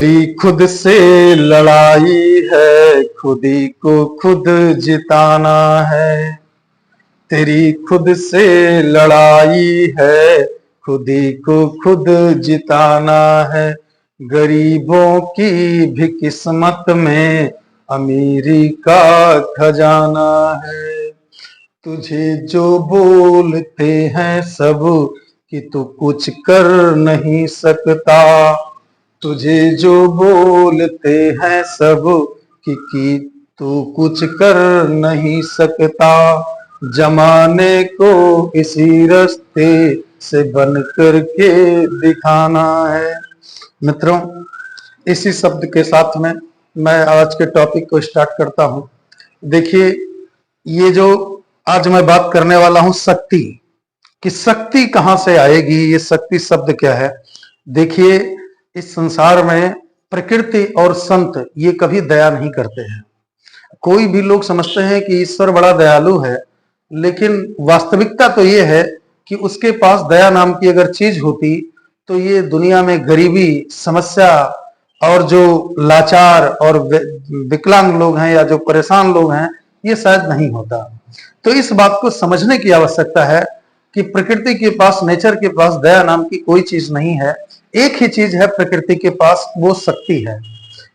तेरी खुद से लड़ाई है, खुद ही को खुद जिताना है। तेरी खुद से लड़ाई है, खुद ही को खुद जिताना है। गरीबों की भी किस्मत में अमीरी का खजाना है। तुझे जो बोलते हैं सब कि तू कुछ कर नहीं सकता, तुझे जो बोलते हैं सब कि तू कुछ कर नहीं सकता। जमाने को इसी रास्ते से बन कर के दिखाना है। मित्रों, इसी शब्द के साथ में मैं आज के टॉपिक को स्टार्ट करता हूं। देखिए, ये जो आज मैं बात करने वाला हूं शक्ति कि शक्ति कहां से आएगी, ये शक्ति शब्द क्या है। देखिए, इस संसार में प्रकृति और संत ये कभी दया नहीं करते हैं। कोई भी लोग समझते हैं कि ईश्वर बड़ा दयालु है, लेकिन वास्तविकता तो ये है कि उसके पास दया नाम की अगर चीज होती तो ये दुनिया में गरीबी, समस्या और जो लाचार और विकलांग लोग हैं या जो परेशान लोग हैं, ये शायद नहीं होता। तो इस बात को समझने की आवश्यकता है कि प्रकृति के पास, नेचर के पास दया नाम की कोई चीज नहीं है। एक ही चीज है प्रकृति के पास, वो शक्ति है।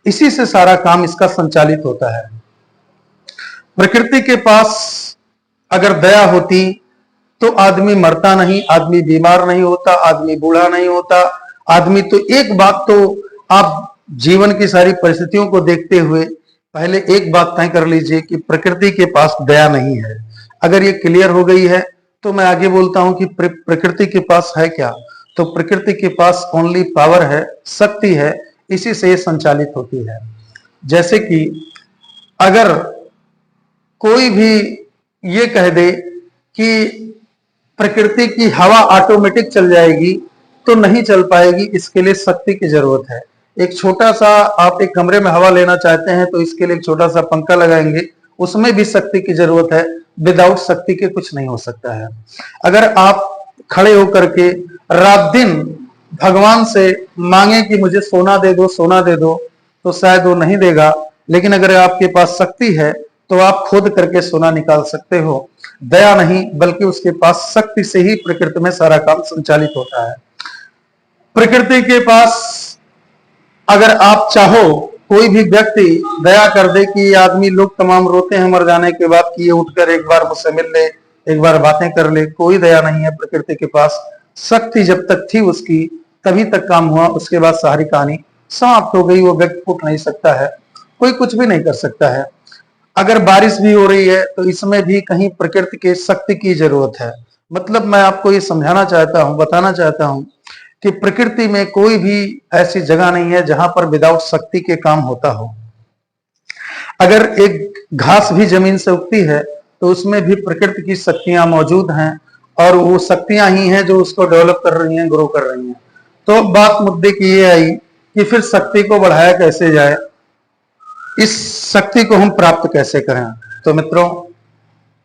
इसी से सारा काम इसका संचालित होता है। प्रकृति के पास अगर दया होती तो आदमी मरता नहीं, आदमी बीमार नहीं होता, आदमी बूढ़ा नहीं होता। आदमी तो एक बात तो आप जीवन की सारी परिस्थितियों को देखते हुए पहले एक बात तय कर लीजिए कि प्रकृति के पास दया नहीं है। अगर ये क्लियर हो गई है तो मैं आगे बोलता हूं कि प्रकृति के पास है क्या। तो प्रकृति के पास ओनली पावर है, शक्ति है। इसी से ये संचालित होती है। जैसे कि अगर कोई भी ये कह दे कि प्रकृति की हवा ऑटोमेटिक चल जाएगी, तो नहीं चल पाएगी। इसके लिए शक्ति की जरूरत है। एक छोटा सा, आप एक कमरे में हवा लेना चाहते हैं तो इसके लिए एक छोटा सा पंखा लगाएंगे, उसमें भी शक्ति की जरूरत है। विदाउट शक्ति के कुछ नहीं हो सकता है। अगर आप खड़े होकर के रात दिन भगवान से मांगे कि मुझे सोना दे दो, सोना दे दो, तो शायद वो नहीं देगा। लेकिन अगर आपके पास शक्ति है तो आप खोद करके सोना निकाल सकते हो। दया नहीं, बल्कि उसके पास शक्ति से ही प्रकृति में सारा काम संचालित होता है। प्रकृति के पास अगर आप चाहो, कोई भी व्यक्ति दया कर दे कि ये आदमी, लोग तमाम रोते हैं मर जाने के बाद कि ये उठकर एक बार मुझसे मिल ले, एक बार बातें कर ले, कोई दया नहीं है प्रकृति के पास। शक्ति जब तक थी उसकी, तभी तक काम हुआ। उसके बाद सारी कहानी समाप्त हो गई। वो व्यक्ति उठ नहीं सकता है, कोई कुछ भी नहीं कर सकता है। अगर बारिश भी हो रही है तो इसमें भी कहीं प्रकृति के शक्ति की जरूरत है। मतलब मैं आपको ये समझाना चाहता हूं, बताना चाहता हूं कि प्रकृति में कोई भी ऐसी जगह नहीं है जहां पर विदाउट शक्ति के काम होता हो। अगर एक घास भी जमीन से उगती है तो उसमें भी प्रकृति की शक्तियां मौजूद हैं, और वो शक्तियां ही हैं जो उसको डेवलप कर रही हैं, ग्रो कर रही हैं। तो बात मुद्दे की ये आई कि फिर शक्ति को बढ़ाया कैसे जाए, इस शक्ति को हम प्राप्त कैसे करें। तो मित्रों,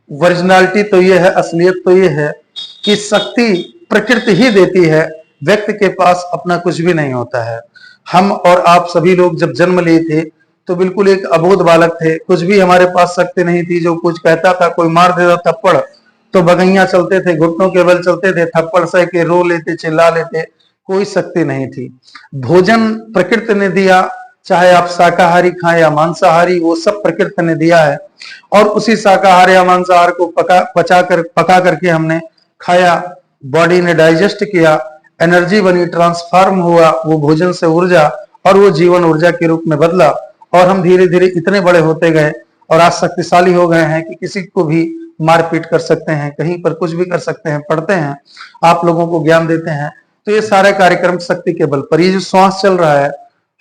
ओरिजिनलिटी तो ये है, असलियत तो ये है कि शक्ति प्रकृति ही देती है। व्यक्ति के पास अपना कुछ भी नहीं होता है। हम और आप सभी लोग जब जन्म लिए थे तो बिल्कुल एक अबोध बालक थे। कुछ भी हमारे पास शक्ति नहीं थी। जो कुछ कहता था, कोई मार देता थप्पड़ तो बगैया चलते थे, घुटनों के बल चलते थे, थप्पड़ सह के रो लेते, चिल्ला लेते। कोई शक्ति नहीं थी। भोजन प्रकृति ने दिया, चाहे आप शाकाहारी खाएं या मांसाहारी, वो सब प्रकृति ने दिया है। और उसी शाकाहार या मांसाहार को पका करके हमने खाया, बॉडी ने डाइजेस्ट किया, एनर्जी बनी, ट्रांसफॉर्म हुआ वो भोजन से ऊर्जा, और वो जीवन ऊर्जा के रूप में बदला। और हम धीरे धीरे इतने बड़े होते गए और आज शक्तिशाली हो गए हैं कि किसी को भी मारपीट कर सकते हैं, कहीं पर कुछ भी कर सकते हैं, पढ़ते हैं, आप लोगों को ज्ञान देते हैं। तो ये सारे कार्यक्रम शक्ति के बल पर। ये जो श्वास चल रहा है,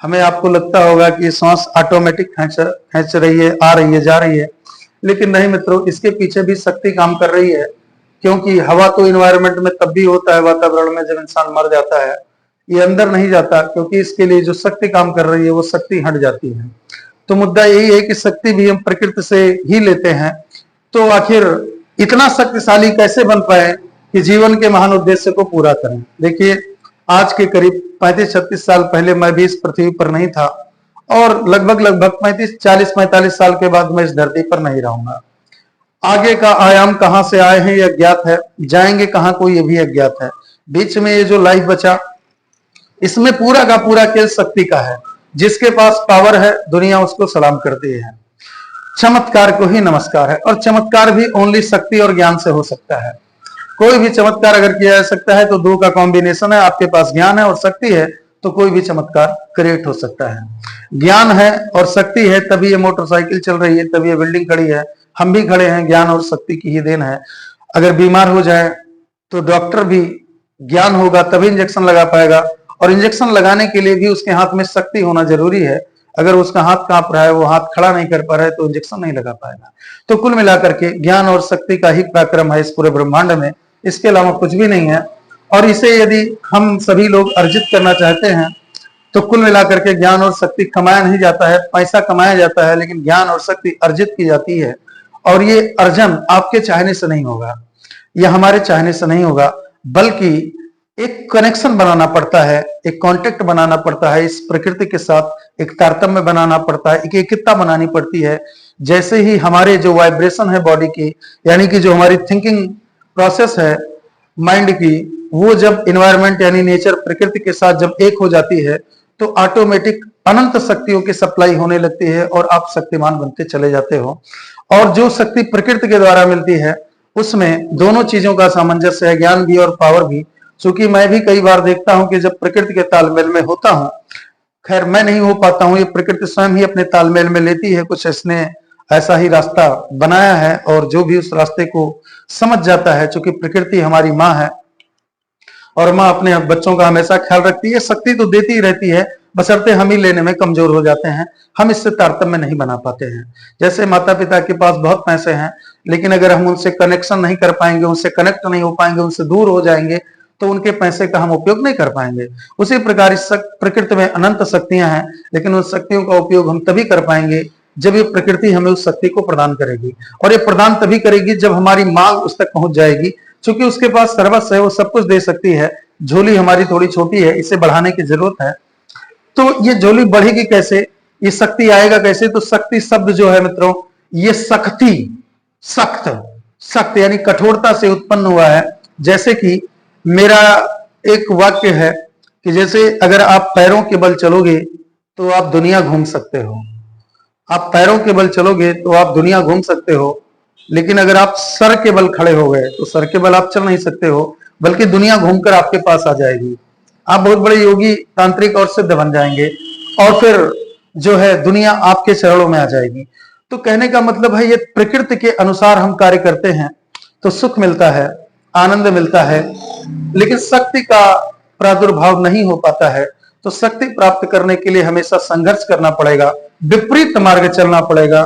हमें आपको लगता होगा कि ये श्वास ऑटोमेटिक खींच रही है, आ रही है, जा रही है, लेकिन नहीं मित्रों, इसके पीछे भी शक्ति काम कर रही है। क्योंकि हवा तो इन्वायरमेंट में तब भी होता है, वातावरण में, जब इंसान मर जाता है। ये अंदर नहीं जाता, क्योंकि इसके लिए जो शक्ति काम कर रही है वो शक्ति हट जाती है। तो मुद्दा यही है कि शक्ति भी हम प्रकृति से ही लेते हैं। तो आखिर इतना शक्तिशाली कैसे बन पाए कि जीवन के महान उद्देश्य को पूरा करें। देखिए, आज के करीब 35-36 साल पहले मैं भी इस पृथ्वी पर नहीं था, और लगभग 40-45 साल के बाद मैं इस धरती पर नहीं रहूंगा। आगे का आयाम कहां से आए हैं यह अज्ञात है, जाएंगे कहां को यह भी अज्ञात है। बीच में ये जो लाइफ बचा, इसमें पूरा का पूरा खेल शक्ति का है। जिसके पास पावर है दुनिया उसको सलाम करती है, चमत्कार को ही नमस्कार है। और चमत्कार भी ओनली शक्ति और ज्ञान से हो सकता है। कोई भी चमत्कार अगर किया जा सकता है तो दो का कॉम्बिनेशन है। आपके पास ज्ञान है और शक्ति है तो कोई भी चमत्कार क्रिएट हो सकता है। ज्ञान है और शक्ति है तभी ये मोटरसाइकिल चल रही है, तभी ये बिल्डिंग खड़ी है, हम भी खड़े हैं। ज्ञान और शक्ति की ही देन है। अगर बीमार हो जाए तो डॉक्टर भी, ज्ञान होगा तभी इंजेक्शन लगा पाएगा, और इंजेक्शन लगाने के लिए भी उसके हाथ में शक्ति होना जरूरी है। अगर उसका हाथ कांप रहा है, वो हाथ खड़ा नहीं कर पा रहा है, तो इंजेक्शन नहीं लगा पाएगा। तो कुल मिलाकर के ज्ञान और शक्ति का ही पराक्रम है इस पूरे ब्रह्मांड में, इसके अलावा कुछ भी नहीं है। और इसे यदि हम सभी लोग अर्जित करना चाहते हैं तो कुल मिलाकर के ज्ञान और शक्ति कमाया नहीं जाता है, पैसा कमाया जाता है, लेकिन ज्ञान और शक्ति अर्जित की जाती है। और ये अर्जन आपके चाहने से नहीं होगा, यह हमारे चाहने से नहीं होगा, बल्कि एक कनेक्शन बनाना पड़ता है, एक कांटेक्ट बनाना पड़ता है इस प्रकृति के साथ, एक तारतम्य बनाना पड़ता है, एक एकता बनानी पड़ती है। जैसे ही हमारे जो वाइब्रेशन है बॉडी की, यानी कि जो हमारी थिंकिंग प्रोसेस है माइंड की, वो जब इन्वायरमेंट यानी नेचर प्रकृति के साथ जब एक हो जाती है तो ऑटोमेटिक अनंत शक्तियों की सप्लाई होने लगती है और आप शक्तिमान बनते चले जाते हो। और जो शक्ति प्रकृति के द्वारा मिलती है उसमें दोनों चीजों का सामंजस्य है, ज्ञान भी और पावर भी। क्योंकि मैं भी कई बार देखता हूं कि जब प्रकृति के तालमेल में होता हूं, खैर मैं नहीं हो पाता हूं, ये प्रकृति स्वयं ही अपने तालमेल में लेती है, कुछ इसने ऐसा ही रास्ता बनाया है। और जो भी उस रास्ते को समझ जाता है, चूंकि प्रकृति हमारी माँ है और माँ अपने बच्चों का हमेशा ख्याल रखती है, शक्ति तो देती ही रहती है, बशर्ते हम ही लेने में कमजोर हो जाते हैं, हम इससे तारतम्य नहीं बना पाते हैं। जैसे माता पिता के पास बहुत पैसे हैं, लेकिन अगर हम उनसे कनेक्शन नहीं कर पाएंगे, उनसे कनेक्ट नहीं हो पाएंगे, उनसे दूर हो जाएंगे, तो उनके पैसे का हम उपयोग नहीं कर पाएंगे। उसी प्रकार इस प्रकृति में अनंत शक्तियां हैं, लेकिन उन शक्तियों का उपयोग हम तभी कर पाएंगे जब ये प्रकृति हमें उस शक्ति को प्रदान करेगी। और ये प्रदान तभी करेगी जब हमारी मांग उस तक पहुंच जाएगी, क्योंकि उसके पास सर्वस्व है, वो सब कुछ दे सकती है। झोली हमारी थोड़ी छोटी है, इसे बढ़ाने की जरूरत है। तो ये झोली बढ़ेगी कैसे, ये शक्ति आएगा कैसे? तो शक्ति शब्द जो है मित्रों, ये शक्ति, सख्त यानी कठोरता से उत्पन्न हुआ है। जैसे कि मेरा एक वाक्य है कि जैसे अगर आप पैरों के बल चलोगे तो आप दुनिया घूम सकते हो, आप पैरों के बल चलोगे तो आप दुनिया घूम सकते हो, लेकिन अगर आप सर के बल खड़े हो गए तो सर के बल आप चल नहीं सकते हो, बल्कि दुनिया घूमकर आपके पास आ जाएगी। आप बहुत बड़े योगी, तांत्रिक और सिद्ध बन जाएंगे, और फिर जो है दुनिया आपके चरणों में आ जाएगी। तो कहने का मतलब है, ये प्रकृति के अनुसार हम कार्य करते हैं तो सुख मिलता है, आनंद मिलता है, लेकिन शक्ति का प्रादुर्भाव नहीं हो पाता है। तो शक्ति प्राप्त करने के लिए हमेशा संघर्ष करना पड़ेगा, विपरीत मार्ग चलना पड़ेगा।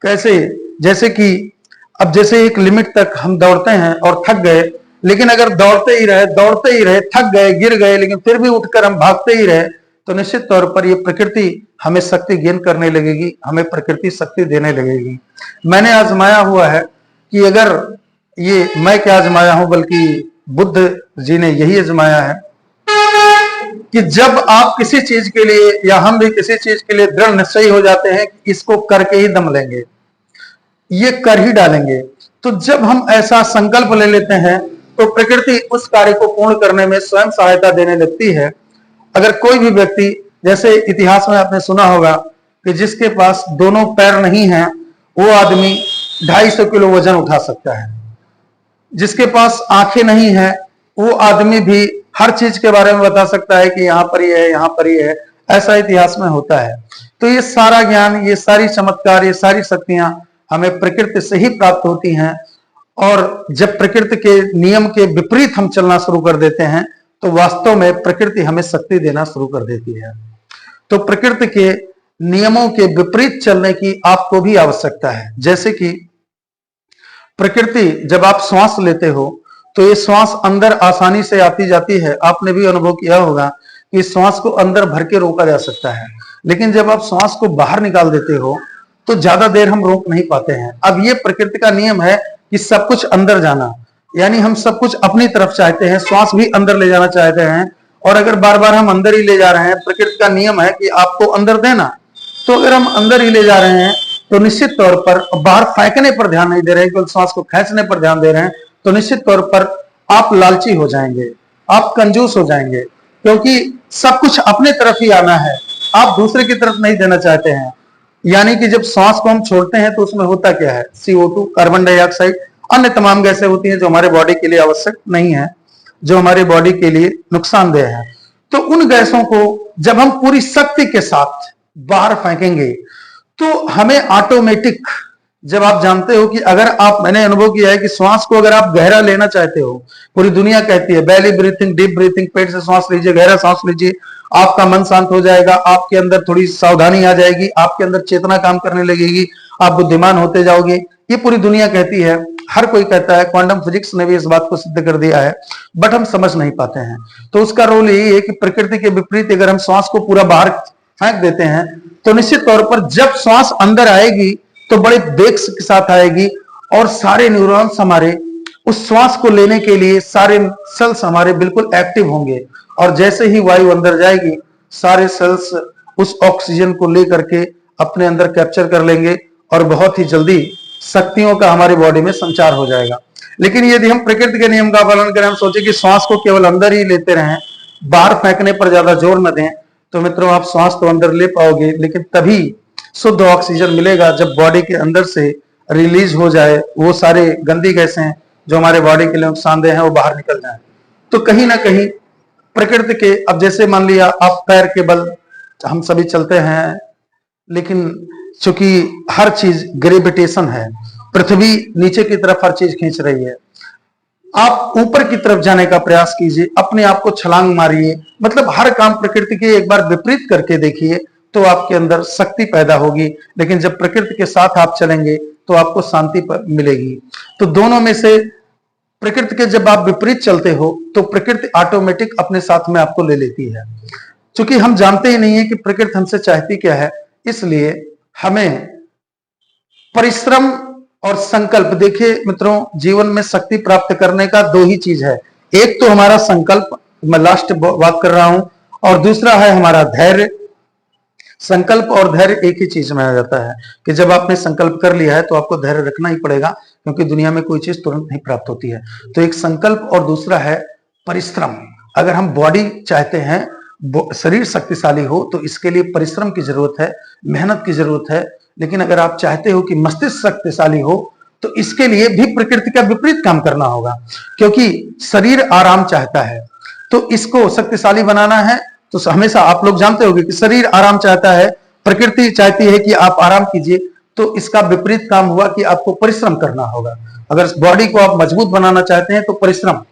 कैसे? जैसे कि अब जैसे एक लिमिट तक हम दौड़ते हैं और थक गए, लेकिन अगर दौड़ते ही रहे, थक गए, गिर गए, लेकिन फिर भी उठकर हम भागते ही रहे, तो निश्चित तौर पर ये प्रकृति हमें शक्ति गेन करने लगेगी, हमें प्रकृति शक्ति देने लगेगी। मैंने आजमाया हुआ है कि अगर ये मैं क्या आजमाया हूं, बल्कि बुद्ध जी ने यही आजमाया है कि जब आप किसी चीज के लिए, या हम भी किसी चीज के लिए दृढ़ निश्चयी हो जाते हैं कि इसको करके ही दम लेंगे, ये कर ही डालेंगे, तो जब हम ऐसा संकल्प ले लेते हैं तो प्रकृति उस कार्य को पूर्ण करने में स्वयं सहायता देने लगती है। अगर कोई भी व्यक्ति, जैसे इतिहास में आपने सुना होगा कि जिसके पास दोनों पैर नहीं है वो आदमी 250 किलो वजन उठा सकता है, जिसके पास आंखें नहीं है वो आदमी भी हर चीज के बारे में बता सकता है कि यहाँ पर ये है, यहाँ पर ये है, ऐसा इतिहास में होता है। तो ये सारा ज्ञान, ये सारी चमत्कार, ये सारी शक्तियां हमें प्रकृति से ही प्राप्त होती हैं। और जब प्रकृति के नियम के विपरीत हम चलना शुरू कर देते हैं तो वास्तव में प्रकृति हमें शक्ति देना शुरू कर देती है। तो प्रकृति के नियमों के विपरीत चलने की आपको भी आवश्यकता है। जैसे कि प्रकृति, जब आप श्वास लेते हो तो ये श्वास अंदर आसानी से आती जाती है। आपने भी अनुभव किया होगा कि श्वास को अंदर भर के रोका जा सकता है, लेकिन जब आप श्वास को बाहर निकाल देते हो तो ज्यादा देर हम रोक नहीं पाते हैं। अब ये प्रकृति का नियम है कि सब कुछ अंदर जाना, यानी हम सब कुछ अपनी तरफ चाहते हैं, श्वास भी अंदर ले जाना चाहते हैं, और अगर बार बार हम अंदर ही ले जा रहे हैं, प्रकृति का नियम है कि आपको अंदर देना, तो अगर हम अंदर ही ले जा रहे हैं तो निश्चित तौर पर बाहर फेंकने पर ध्यान नहीं दे रहे हैं, केवल सांस को खींचने पर ध्यान दे रहे हैं, तो निश्चित तौर पर आप लालची हो जाएंगे, आप कंजूस हो जाएंगे, क्योंकि सब कुछ अपने तरफ ही आना है, आप दूसरे की तरफ नहीं देना चाहते हैं। यानी कि जब सांस को हम छोड़ते हैं तो उसमें होता क्या है, CO2, कार्बन डाइऑक्साइड, अन्य तमाम गैसें होती हैं जो हमारे बॉडी के लिए आवश्यक नहीं है, जो हमारे बॉडी के लिए नुकसानदेह है। तो उन गैसों को जब हम पूरी शक्ति के साथ बाहर फेंकेंगे तो हमें ऑटोमेटिक, जब आप जानते हो कि अगर आप, मैंने अनुभव किया है कि श्वास को अगर आप गहरा लेना चाहते हो, पूरी दुनिया कहती है बेली ब्रीथिंग, डीप ब्रीथिंग, पेट से सांस लीजिए, गहरा सांस लीजिए, आपका मन शांत हो जाएगा, आपके अंदर थोड़ी सावधानी आ जाएगी, आपके अंदर चेतना काम करने लगेगी, आप बुद्धिमान होते जाओगे, ये पूरी दुनिया कहती है, हर कोई कहता है, क्वांटम फिजिक्स ने भी इस बात को सिद्ध कर दिया है, बट हम समझ नहीं पाते हैं। तो उसका रोल यही है कि प्रकृति के विपरीत अगर हम श्वास को पूरा बाहर फेंक देते हैं तो निश्चित तौर पर जब श्वास अंदर आएगी तो बड़े वेग के साथ आएगी और सारे न्यूरॉन्स हमारे उस श्वास को लेने के लिए, सारे सेल्स हमारे बिल्कुल एक्टिव होंगे, और जैसे ही वायु अंदर जाएगी सारे सेल्स उस ऑक्सीजन को लेकर के अपने अंदर कैप्चर कर लेंगे और बहुत ही जल्दी शक्तियों का हमारी बॉडी में संचार हो जाएगा। लेकिन यदि हम प्रकृति के नियम का पालन करें, हम सोचे कि श्वास को केवल अंदर ही लेते रहें, बाहर फेंकने पर ज्यादा जोर न दें, तो मित्रों आप श्वास तो अंदर ले पाओगे, लेकिन तभी शुद्ध ऑक्सीजन मिलेगा जब बॉडी के अंदर से रिलीज हो जाए वो सारे गंदी गैसें जो हमारे बॉडी के लिए नुकसानदेह हैं वो बाहर निकल जाए। तो कहीं ना कहीं प्रकृति के, अब जैसे मान लिया आप पैर के बल हम सभी चलते हैं, लेकिन चूंकि हर चीज ग्रेविटेशन है, पृथ्वी नीचे की तरफ हर चीज खींच रही है, आप ऊपर की तरफ जाने का प्रयास कीजिए, अपने आप को छलांग मारिए, मतलब हर काम प्रकृति के एक बार विपरीत करके देखिए तो आपके अंदर शक्ति पैदा होगी। लेकिन जब प्रकृति के साथ आप चलेंगे तो आपको शांति मिलेगी। तो दोनों में से प्रकृति के जब आप विपरीत चलते हो तो प्रकृति ऑटोमेटिक अपने साथ में आपको ले लेती है। क्योंकि हम जानते ही नहीं है कि प्रकृति हमसे चाहती क्या है, इसलिए हमें परिश्रम और संकल्प, देखिए मित्रों जीवन में शक्ति प्राप्त करने का दो ही चीज है, एक तो हमारा संकल्प, मैं लास्ट बात कर रहा हूं, और दूसरा है हमारा धैर्य। संकल्प और धैर्य एक ही चीज में आ जाता है कि जब आपने संकल्प कर लिया है तो आपको धैर्य रखना ही पड़ेगा, क्योंकि दुनिया में कोई चीज तुरंत नहीं प्राप्त होती है। तो एक संकल्प और दूसरा है परिश्रम। अगर हम बॉडी चाहते हैं, शरीर शक्तिशाली हो, तो इसके लिए परिश्रम की जरूरत है, मेहनत की जरूरत है। लेकिन अगर आप चाहते हो कि मस्तिष्क शक्तिशाली हो तो इसके लिए भी प्रकृति का विपरीत काम करना होगा, क्योंकि शरीर आराम चाहता है, तो इसको शक्तिशाली बनाना है। तो हमेशा आप लोग जानते होंगे कि शरीर आराम चाहता है, प्रकृति चाहती है कि आप आराम कीजिए, तो इसका विपरीत काम हुआ कि आपको परिश्रम करना होगा। अगर बॉडी को आप मजबूत बनाना चाहते हैं तो परिश्रम,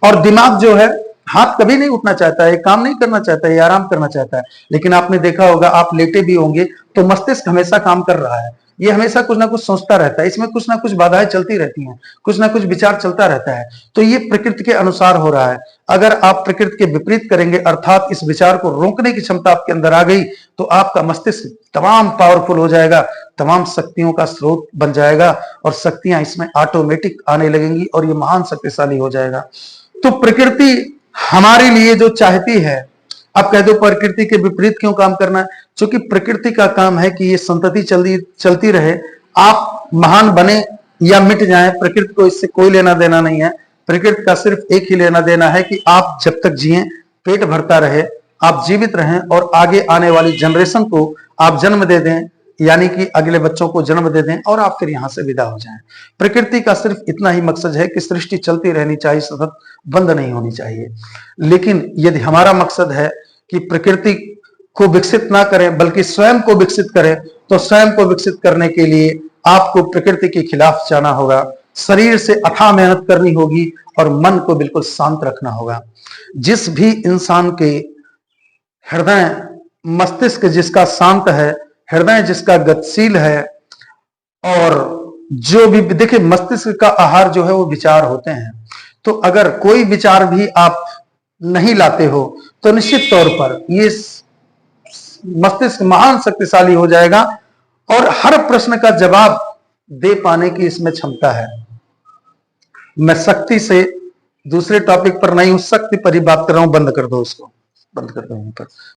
और दिमाग जो है, हाथ कभी नहीं उठना चाहता है, काम नहीं करना चाहता है, आराम करना चाहता है। लेकिन आपने देखा होगा, आप लेटे भी होंगे तो मस्तिष्क हमेशा काम कर रहा है, ये हमेशा कुछ ना कुछ सोचता रहता है, इसमें कुछ ना कुछ बाधाएं चलती रहती हैं, कुछ ना कुछ विचार चलता रहता है। तो ये प्रकृति के अनुसार हो रहा है। अगर आप प्रकृति के विपरीत करेंगे, अर्थात इस विचार को रोकने की क्षमता आपके अंदर आ गई, तो आपका मस्तिष्क तमाम पावरफुल हो जाएगा, तमाम शक्तियों का स्रोत बन जाएगा, और शक्तियां इसमें ऑटोमेटिक आने लगेंगी और ये महान शक्तिशाली हो जाएगा। तो प्रकृति हमारे लिए जो चाहती है, आप कह दो प्रकृति के विपरीत क्यों काम करना है, क्योंकि प्रकृति का काम है कि ये संतति चलती रहे, आप महान बने या मिट जाएं, प्रकृति को इससे कोई लेना देना नहीं है। प्रकृति का सिर्फ एक ही लेना देना है कि आप जब तक जिएं, पेट भरता रहे, आप जीवित रहें और आगे आने वाली जनरेशन को आप जन्म दे दें, यानी कि अगले बच्चों को जन्म दे दें और आप फिर यहां से विदा हो जाएं। प्रकृति का सिर्फ इतना ही मकसद है कि सृष्टि चलती रहनी चाहिए, सतत बंद नहीं होनी चाहिए। लेकिन यदि हमारा मकसद है कि प्रकृति को विकसित ना करें बल्कि स्वयं को विकसित करें, तो स्वयं को विकसित करने के लिए आपको प्रकृति के खिलाफ जाना होगा, शरीर से अथाह मेहनत करनी होगी और मन को बिल्कुल शांत रखना होगा। जिस भी इंसान के हृदय, मस्तिष्क जिसका शांत है, हृदय जिसका गतिशील है, और जो भी देखिए, मस्तिष्क का आहार जो है वो विचार होते हैं। तो अगर कोई विचार भी आप नहीं लाते हो तो निश्चित तौर पर ये मस्तिष्क महान शक्तिशाली हो जाएगा और हर प्रश्न का जवाब दे पाने की इसमें क्षमता है। मैं शक्ति से दूसरे टॉपिक पर नहीं, उस शक्ति पर ही बात कर रहा हूं, बंद कर दो उसको। बंद करता हूँ यहाँ पर।